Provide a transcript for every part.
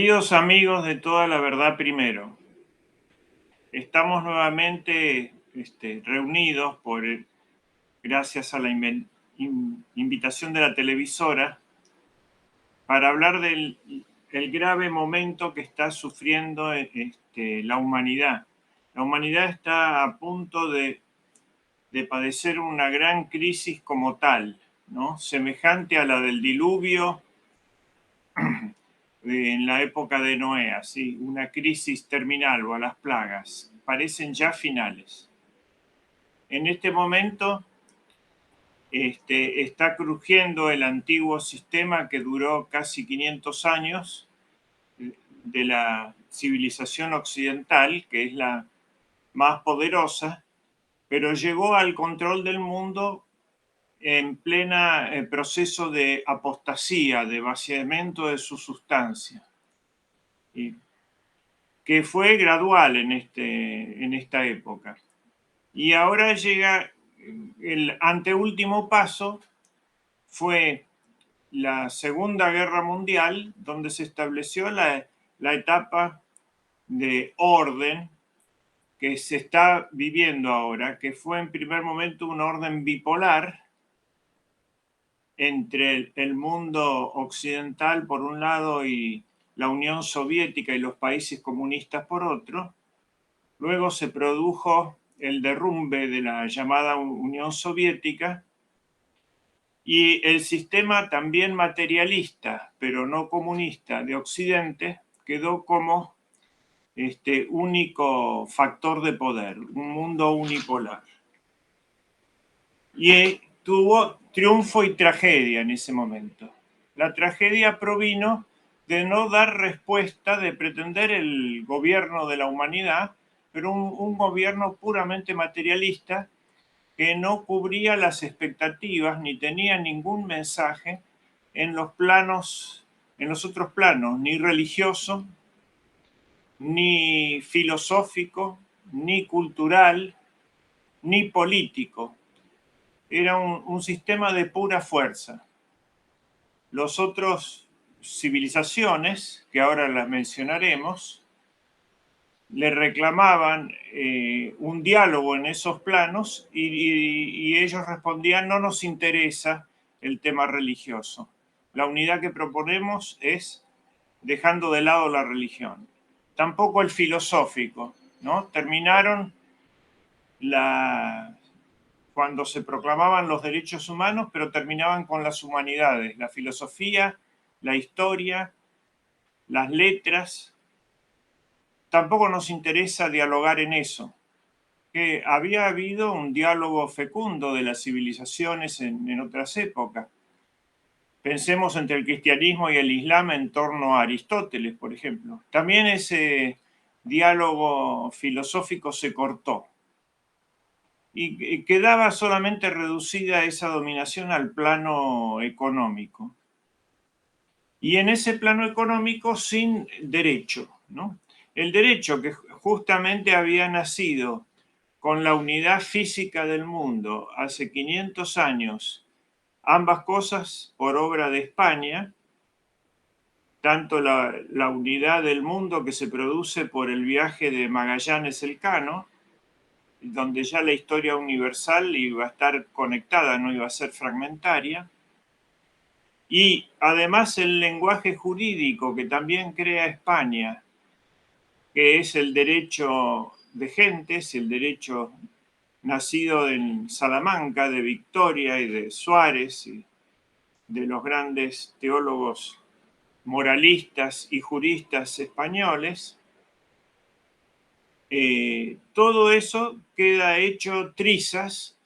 Queridos amigos de Toda la Verdad Primero, estamos nuevamente reunidos gracias a la invitación de la televisora para hablar del el grave momento que está sufriendo la humanidad. La humanidad está a punto de padecer una gran crisis como tal, ¿no? Semejante a la del diluvio en la época de Noé, así, una crisis terminal o a las plagas, parecen ya finales. En este momento está crujiendo el antiguo sistema que duró casi 500 años de la civilización occidental, que es la más poderosa, pero llegó al control del mundo en plena proceso de apostasía, de vaciamiento de su sustancia. Y que fue gradual en esta época. Y ahora llega el anteúltimo paso, fue la Segunda Guerra Mundial, donde se estableció la etapa de orden que se está viviendo ahora, que fue en primer momento un orden bipolar entre el mundo occidental por un lado y la Unión Soviética y los países comunistas por otro. Luego se produjo el derrumbe de la llamada Unión Soviética y el sistema también materialista, pero no comunista, de Occidente quedó como único factor de poder, un mundo unipolar. Y tuvo triunfo y tragedia en ese momento. La tragedia provino de no dar respuesta, de pretender el gobierno de la humanidad, pero un gobierno puramente materialista que no cubría las expectativas ni tenía ningún mensaje en los planos, en los otros planos, ni religioso, ni filosófico, ni cultural, ni político. Era un sistema de pura fuerza. Los otros civilizaciones, que ahora las mencionaremos, le reclamaban un diálogo en esos planos y ellos respondían: no nos interesa el tema religioso. La unidad que proponemos es dejando de lado la religión. Tampoco el filosófico, ¿no? Terminaron cuando se proclamaban los derechos humanos, pero terminaban con las humanidades, la filosofía, la historia, las letras. Tampoco nos interesa dialogar en eso. Que había habido un diálogo fecundo de las civilizaciones en otras épocas. Pensemos entre el cristianismo y el islam en torno a Aristóteles, por ejemplo. También ese diálogo filosófico se cortó y quedaba solamente reducida esa dominación al plano económico. Y en ese plano económico sin derecho, ¿no? El derecho que justamente había nacido con la unidad física del mundo hace 500 años, ambas cosas por obra de España, tanto la unidad del mundo que se produce por el viaje de Magallanes Elcano, donde ya la historia universal iba a estar conectada, no iba a ser fragmentaria, y además el lenguaje jurídico que también crea España, que es el derecho de gentes, el derecho nacido en Salamanca, de Victoria y de Suárez, y de los grandes teólogos moralistas y juristas españoles. Todo eso queda hecho trizas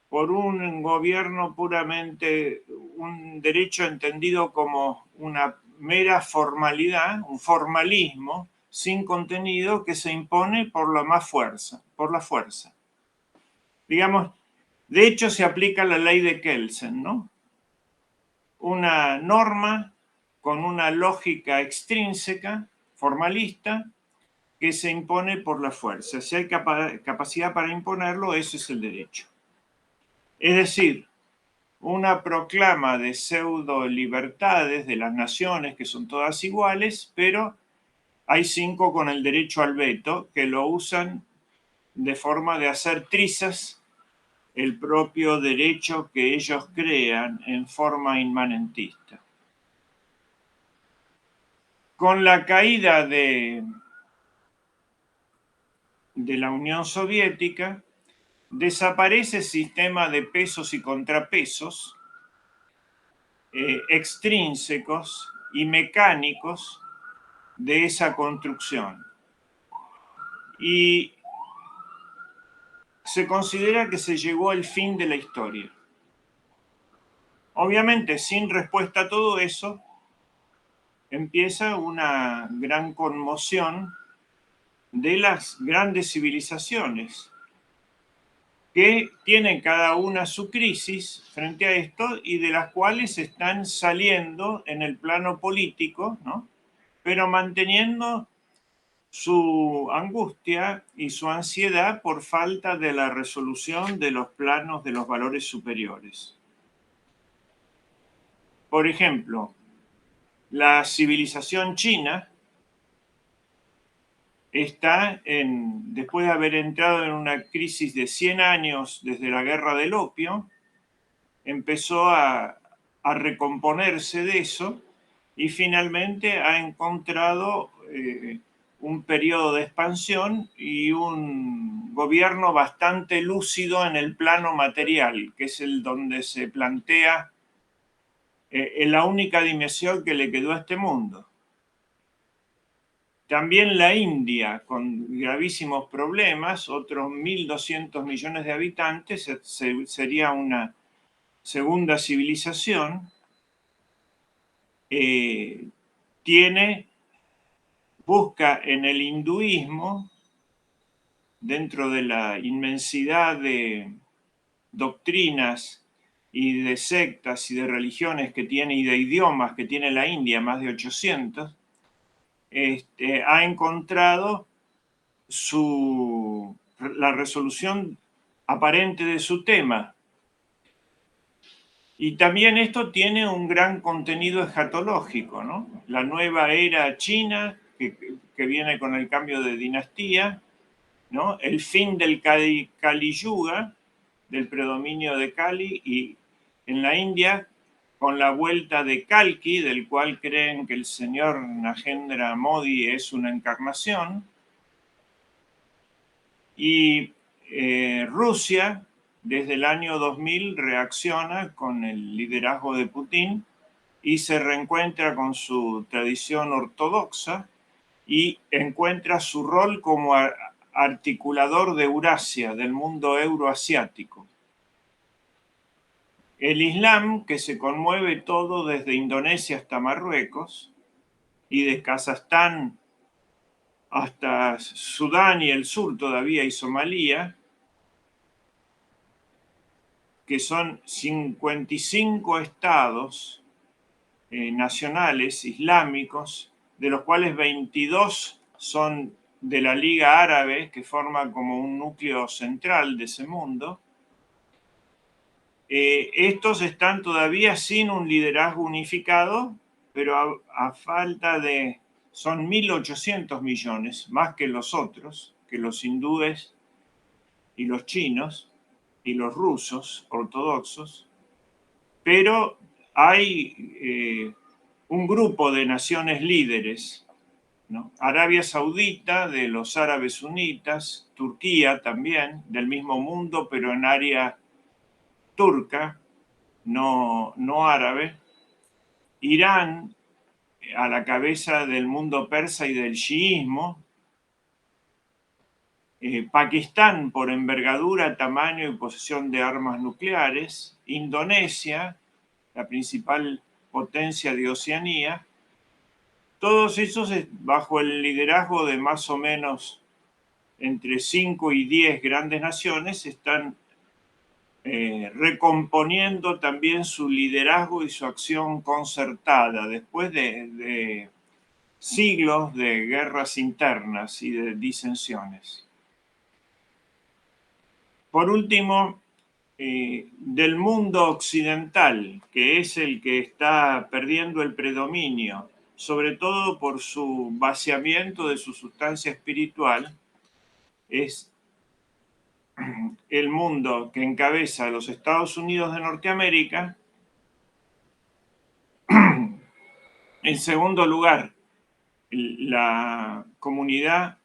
por un gobierno puramente, un derecho entendido como una mera formalidad, un formalismo sin contenido que se impone por la más fuerza, por la fuerza. Digamos, de hecho se aplica la ley de Kelsen, ¿no? Una norma con una lógica extrínseca, formalista, que se impone por la fuerza. Si hay capacidad para imponerlo, eso es el derecho. Es decir, una proclama de pseudo libertades de las naciones que son todas iguales, pero hay 5 con el derecho al veto que lo usan de forma de hacer trizas el propio derecho que ellos crean en forma inmanentista. Con la caída de la Unión Soviética, desaparece el sistema de pesos y contrapesos extrínsecos y mecánicos de esa construcción. Y se considera que se llegó al fin de la historia. Obviamente, sin respuesta a todo eso, empieza una gran conmoción de las grandes civilizaciones que tienen cada una su crisis frente a esto y de las cuales están saliendo en el plano político, ¿no? Pero manteniendo su angustia y su ansiedad por falta de la resolución de los planos de los valores superiores. Por ejemplo, la civilización china está después de haber entrado en una crisis de 100 años desde la guerra del opio, empezó a recomponerse de eso y finalmente ha encontrado un periodo de expansión y un gobierno bastante lúcido en el plano material, que es el donde se plantea la única dimensión que le quedó a este mundo. También la India, con gravísimos problemas, otros 1.200 millones de habitantes, sería una segunda civilización, busca en el hinduismo, dentro de la inmensidad de doctrinas y de sectas y de religiones que tiene y de idiomas que tiene la India, más de 800, ha encontrado la resolución aparente de su tema. Y también esto tiene un gran contenido escatológico, ¿no? La nueva era china, que viene con el cambio de dinastía, ¿no? El fin del Kali Yuga, del predominio de Kali, y en la India, con la vuelta de Kalki, del cual creen que el señor Narendra Modi es una encarnación, y Rusia, desde el año 2000, reacciona con el liderazgo de Putin y se reencuentra con su tradición ortodoxa y encuentra su rol como articulador de Eurasia, del mundo euroasiático. El Islam, que se conmueve todo desde Indonesia hasta Marruecos y de Kazajstán hasta Sudán y el sur todavía y Somalia, que son 55 estados nacionales islámicos, de los cuales 22 son de la Liga Árabe, que forma como un núcleo central de ese mundo. Estos están todavía sin un liderazgo unificado, pero a falta de... Son 1.800 millones, más que los otros, que los hindúes y los chinos y los rusos ortodoxos, pero hay un grupo de naciones líderes, ¿no? Arabia Saudita, de los árabes sunitas, Turquía también, del mismo mundo, pero en área turca, no árabe, Irán, a la cabeza del mundo persa y del chiismo, Pakistán por envergadura, tamaño y posesión de armas nucleares, Indonesia, la principal potencia de Oceanía, todos esos bajo el liderazgo de más o menos entre 5 y 10 grandes naciones están recomponiendo también su liderazgo y su acción concertada después de siglos de guerras internas y de disensiones. Por último, del mundo occidental, que es el que está perdiendo el predominio sobre todo por su vaciamiento de su sustancia espiritual, es el mundo que encabeza los Estados Unidos de Norteamérica. En segundo lugar, la Comunidad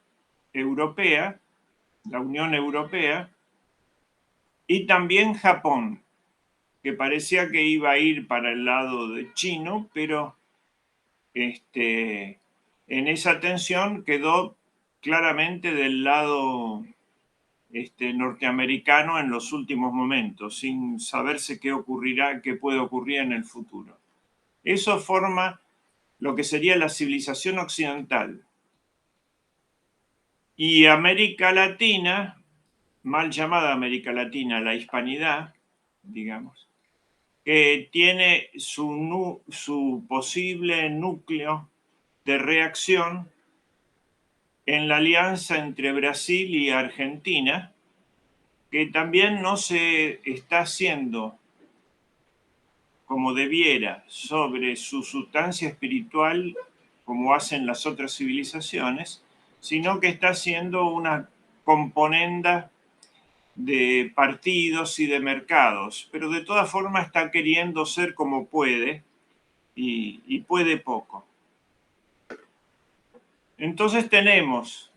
Europea, la Unión Europea, y también Japón, que parecía que iba a ir para el lado de chino, pero en esa tensión quedó claramente del lado norteamericano en los últimos momentos, sin saberse qué ocurrirá, qué puede ocurrir en el futuro. Eso forma lo que sería la civilización occidental. Y América Latina, mal llamada América Latina, la hispanidad, digamos, que tiene su posible núcleo de reacción en la alianza entre Brasil y Argentina, que también no se está haciendo como debiera sobre su sustancia espiritual como hacen las otras civilizaciones, sino que está haciendo una componenda de partidos y de mercados, pero de todas formas está queriendo ser como puede y puede poco. Entonces tenemos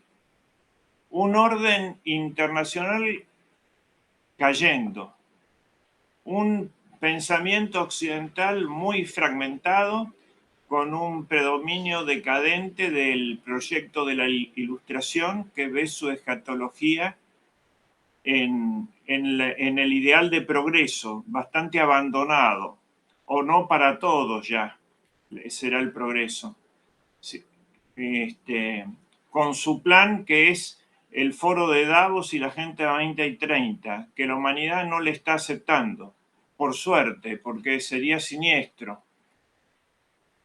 un orden internacional cayendo, un pensamiento occidental muy fragmentado, con un predominio decadente del proyecto de la Ilustración, que ve su escatología en el ideal de progreso, bastante abandonado, o no para todos ya, será el progreso. Sí. Con su plan que es el foro de Davos y la Agenda 2030, que la humanidad no le está aceptando, por suerte, porque sería siniestro.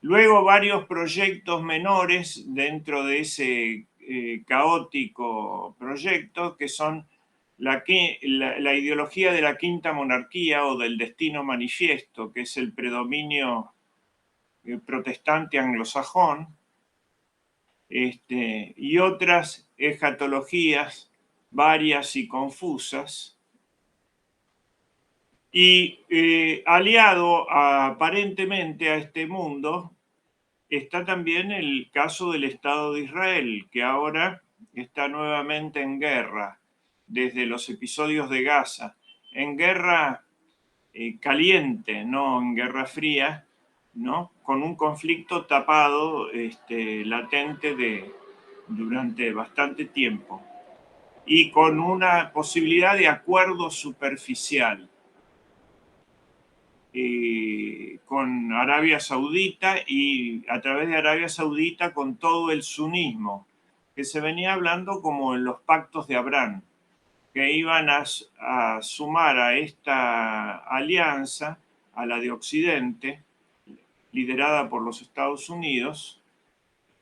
Luego varios proyectos menores dentro de ese caótico proyecto, que son la ideología de la quinta monarquía o del destino manifiesto, que es el predominio protestante anglosajón, y otras escatologías varias y confusas. Y aliado aparentemente a este mundo está también el caso del Estado de Israel, que ahora está nuevamente en guerra desde los episodios de Gaza, en guerra caliente, no en guerra fría, ¿no? Con un conflicto tapado, latente durante bastante tiempo y con una posibilidad de acuerdo superficial con Arabia Saudita y a través de Arabia Saudita con todo el sunismo, que se venía hablando como en los pactos de Abraham, que iban a sumar a esta alianza, a la de Occidente, liderada por los Estados Unidos,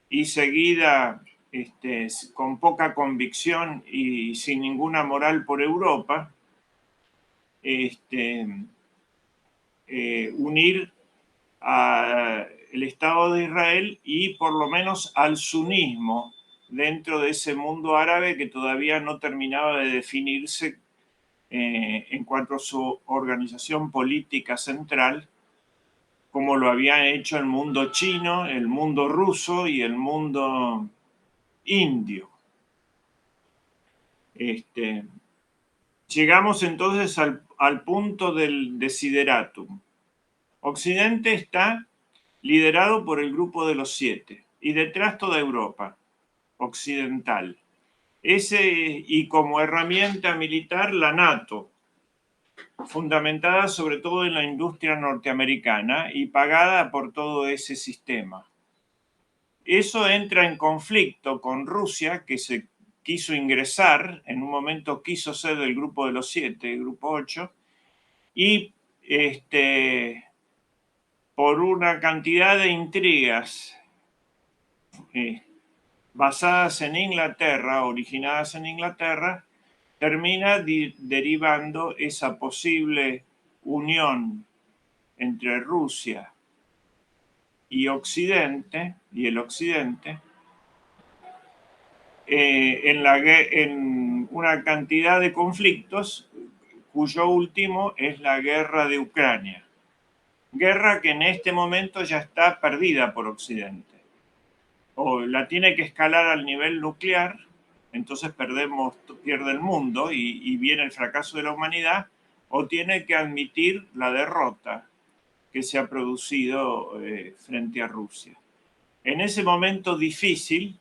y seguida con poca convicción y sin ninguna moral por Europa, unir al Estado de Israel y por lo menos al sunismo dentro de ese mundo árabe que todavía no terminaba de definirse en cuanto a su organización política central, como lo habían hecho el mundo chino, el mundo ruso y el mundo indio. Llegamos entonces al punto del desideratum. Occidente está liderado por el Grupo de los Siete y detrás toda Europa occidental. Y como herramienta militar la NATO, fundamentada sobre todo en la industria norteamericana y pagada por todo ese sistema. Eso entra en conflicto con Rusia, que se quiso ingresar, en un momento quiso ser del Grupo de los Siete, el Grupo 8, y por una cantidad de intrigas basadas en Inglaterra, originadas en Inglaterra, termina derivando esa posible unión entre Rusia y Occidente, y el Occidente, en una cantidad de conflictos, cuyo último es la guerra de Ucrania. Guerra que en este momento ya está perdida por Occidente. O la tiene que escalar al nivel nuclear, entonces pierde el mundo y viene el fracaso de la humanidad, o tiene que admitir la derrota que se ha producido frente a Rusia. En ese momento difícil,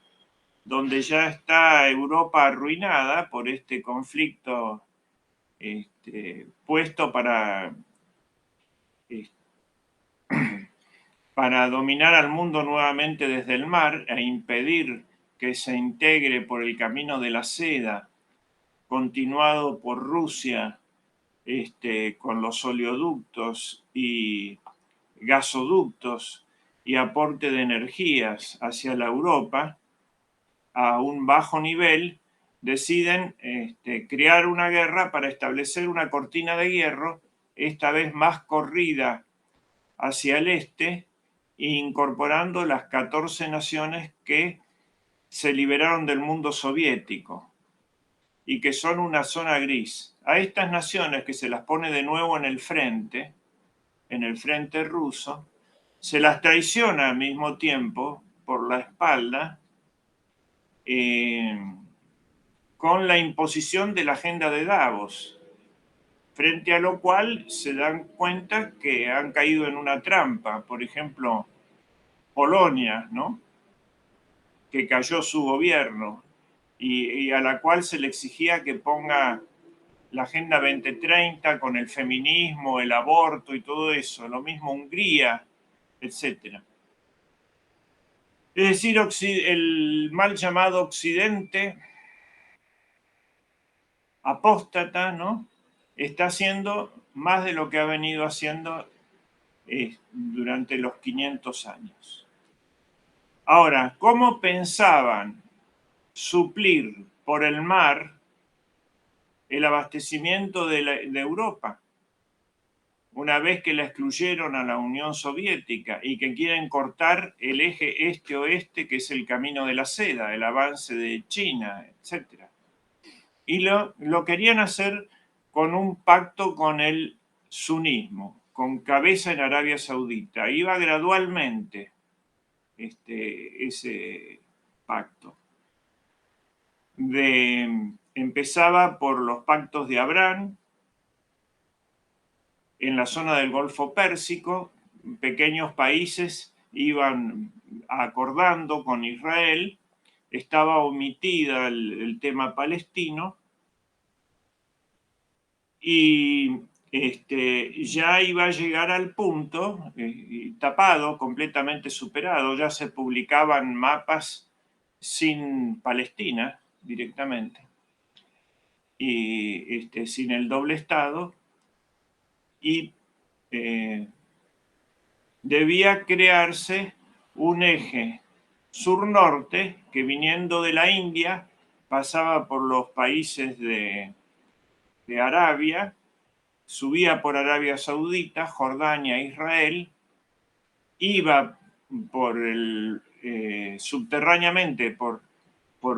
donde ya está Europa arruinada por este conflicto puesto para dominar al mundo nuevamente desde el mar e impedir que se integre por el camino de la seda, continuado por Rusia, con los oleoductos y gasoductos y aporte de energías hacia la Europa a un bajo nivel, deciden crear una guerra para establecer una cortina de hierro, esta vez más corrida hacia el este, incorporando las 14 naciones que se liberaron del mundo soviético y que son una zona gris. A estas naciones que se las pone de nuevo en el frente ruso, se las traiciona al mismo tiempo por la espalda con la imposición de la agenda de Davos, frente a lo cual se dan cuenta que han caído en una trampa. Por ejemplo, Polonia, ¿no?, que cayó su gobierno y a la cual se le exigía que ponga la Agenda 2030 con el feminismo, el aborto y todo eso. Lo mismo Hungría, etc. Es decir, el mal llamado Occidente apóstata, ¿no?, está haciendo más de lo que ha venido haciendo durante los 500 años. Ahora, ¿cómo pensaban suplir por el mar el abastecimiento de Europa? Una vez que la excluyeron a la Unión Soviética y que quieren cortar el eje este-oeste, que es el camino de la seda, el avance de China, etc. Y lo querían hacer con un pacto con el sunismo, con cabeza en Arabia Saudita. Iba gradualmente ese pacto. Empezaba por los pactos de Abraham en la zona del Golfo Pérsico. Pequeños países iban acordando con Israel, estaba omitida el tema palestino y ya iba a llegar al punto, tapado, completamente superado, ya se publicaban mapas sin Palestina directamente y sin el doble Estado, y debía crearse un eje sur-norte que, viniendo de la India, pasaba por los países de Arabia, subía por Arabia Saudita, Jordania, Israel, iba subterráneamente por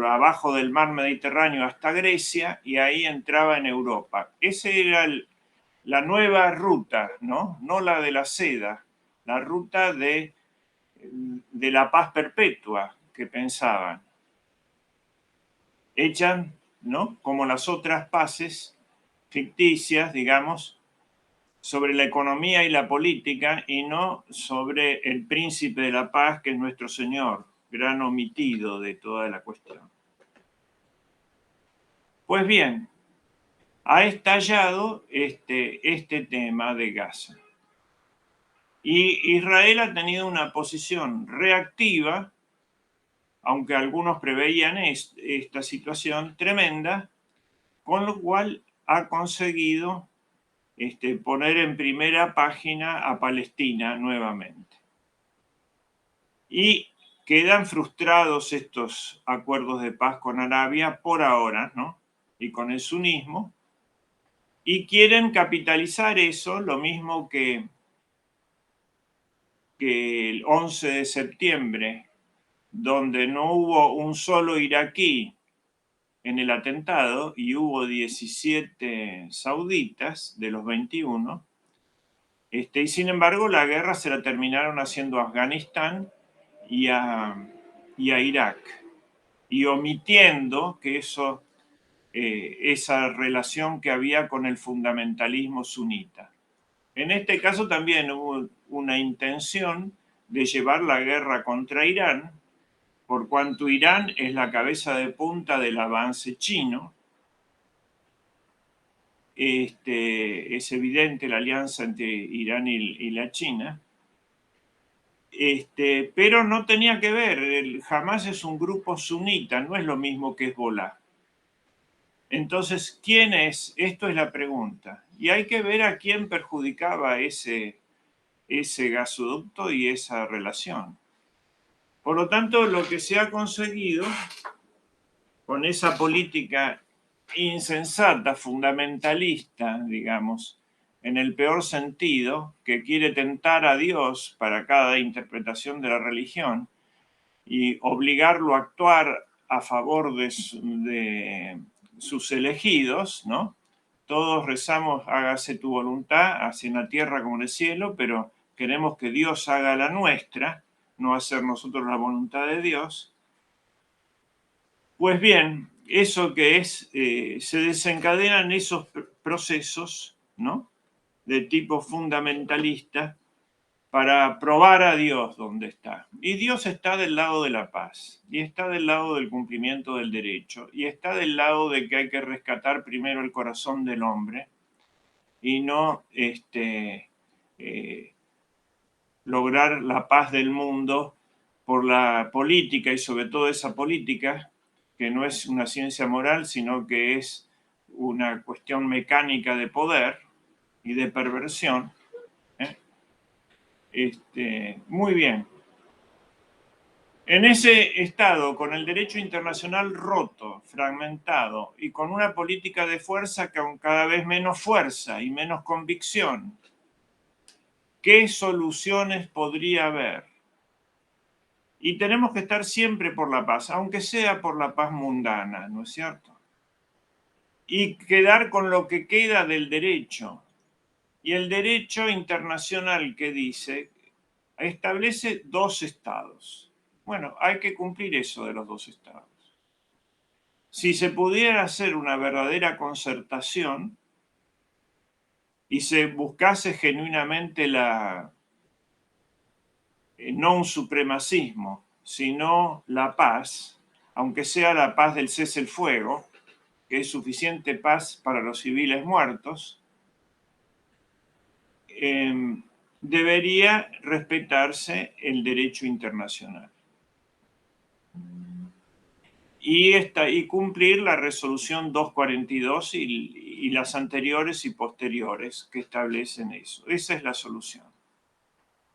abajo del mar Mediterráneo hasta Grecia y ahí entraba en Europa. Esa era la nueva ruta, ¿no? No la de la seda, la ruta de la paz perpetua que pensaban. Echan, ¿no?, como las otras paces ficticias, digamos, sobre la economía y la política y no sobre el príncipe de la paz, que es nuestro Señor, gran omitido de toda la cuestión. Pues bien, ha estallado este tema de Gaza. Y Israel ha tenido una posición reactiva, aunque algunos preveían esta situación tremenda, con lo cual ha conseguido poner en primera página a Palestina nuevamente. Y quedan frustrados estos acuerdos de paz con Arabia por ahora, ¿no?, y con el sunismo, y quieren capitalizar eso, lo mismo que el 11 de septiembre donde no hubo un solo iraquí en el atentado y hubo 17 sauditas de los 21, y sin embargo la guerra se la terminaron haciendo a Afganistán y a Irak, y omitiendo que esa relación que había con el fundamentalismo sunita. En este caso también hubo una intención de llevar la guerra contra Irán, por cuanto Irán es la cabeza de punta del avance chino. Es evidente la alianza entre Irán y la China, pero no tenía que ver. Hamás es un grupo sunita, no es lo mismo que Hezbollah. Entonces, ¿quién es? Esto es la pregunta. Y hay que ver a quién perjudicaba ese gasoducto y esa relación. Por lo tanto, lo que se ha conseguido con esa política insensata, fundamentalista, digamos, en el peor sentido, que quiere tentar a Dios para cada interpretación de la religión y obligarlo a actuar a favor de sus elegidos, ¿no? Todos rezamos, hágase tu voluntad, así en la tierra como en el cielo, pero queremos que Dios haga la nuestra, no hacer nosotros la voluntad de Dios. Pues bien, eso que es, se desencadenan esos procesos, ¿no?, de tipo fundamentalista para probar a Dios dónde está. Y Dios está del lado de la paz, y está del lado del cumplimiento del derecho, y está del lado de que hay que rescatar primero el corazón del hombre y no lograr la paz del mundo por la política, y sobre todo esa política que no es una ciencia moral, sino que es una cuestión mecánica de poder y de perversión. Muy bien. En ese estado, con el derecho internacional roto, fragmentado y con una política de fuerza con cada vez menos fuerza y menos convicción, ¿qué soluciones podría haber? Y tenemos que estar siempre por la paz, aunque sea por la paz mundana, ¿no es cierto? Y quedar con lo que queda del derecho. Y el derecho internacional que dice, establece 2 estados. Bueno, hay que cumplir eso de los 2 estados. Si se pudiera hacer una verdadera concertación y se buscase genuinamente no un supremacismo, sino la paz, aunque sea la paz del cese el fuego, que es suficiente paz para los civiles muertos, debería respetarse el derecho internacional. Y cumplir la resolución 242 y las anteriores y posteriores que establecen eso. Esa es la solución.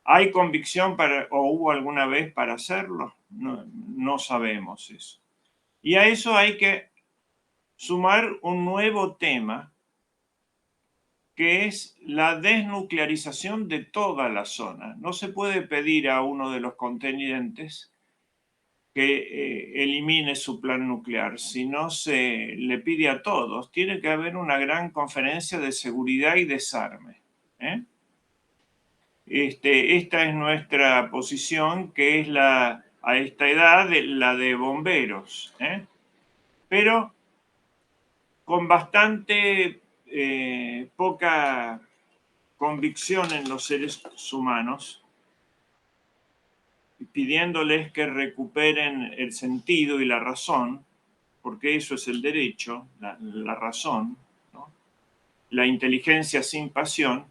¿Hay convicción o hubo alguna vez para hacerlo? No sabemos eso. Y a eso hay que sumar un nuevo tema, que es la desnuclearización de toda la zona. No se puede pedir a uno de los contendientes que elimine su plan nuclear, si no se le pide a todos. Tiene que haber una gran conferencia de seguridad y desarme. Esta es nuestra posición, que es a esta edad la de bomberos, pero con bastante poca convicción en los seres humanos, pidiéndoles que recuperen el sentido y la razón, porque eso es el derecho, la razón, ¿no?, la inteligencia sin pasión,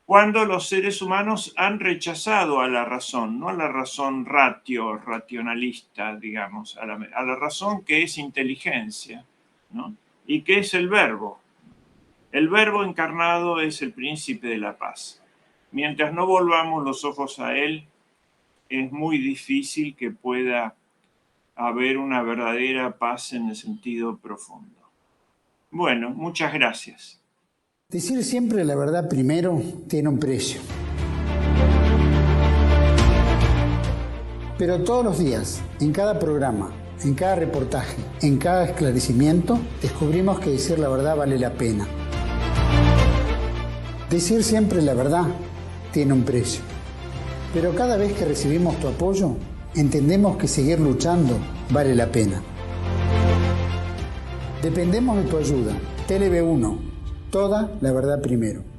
cuando los seres humanos han rechazado a la razón, no a la razón racionalista, digamos, a la razón que es inteligencia, ¿no?, y que es el verbo. El verbo encarnado es el príncipe de la paz. Mientras no volvamos los ojos a él, es muy difícil que pueda haber una verdadera paz en el sentido profundo. Bueno, muchas gracias. Decir siempre la verdad primero tiene un precio. Pero todos los días, en cada programa, en cada reportaje, en cada esclarecimiento, descubrimos que decir la verdad vale la pena. Decir siempre la verdad tiene un precio. Pero cada vez que recibimos tu apoyo, entendemos que seguir luchando vale la pena. Dependemos de tu ayuda. TLV1, toda la verdad primero.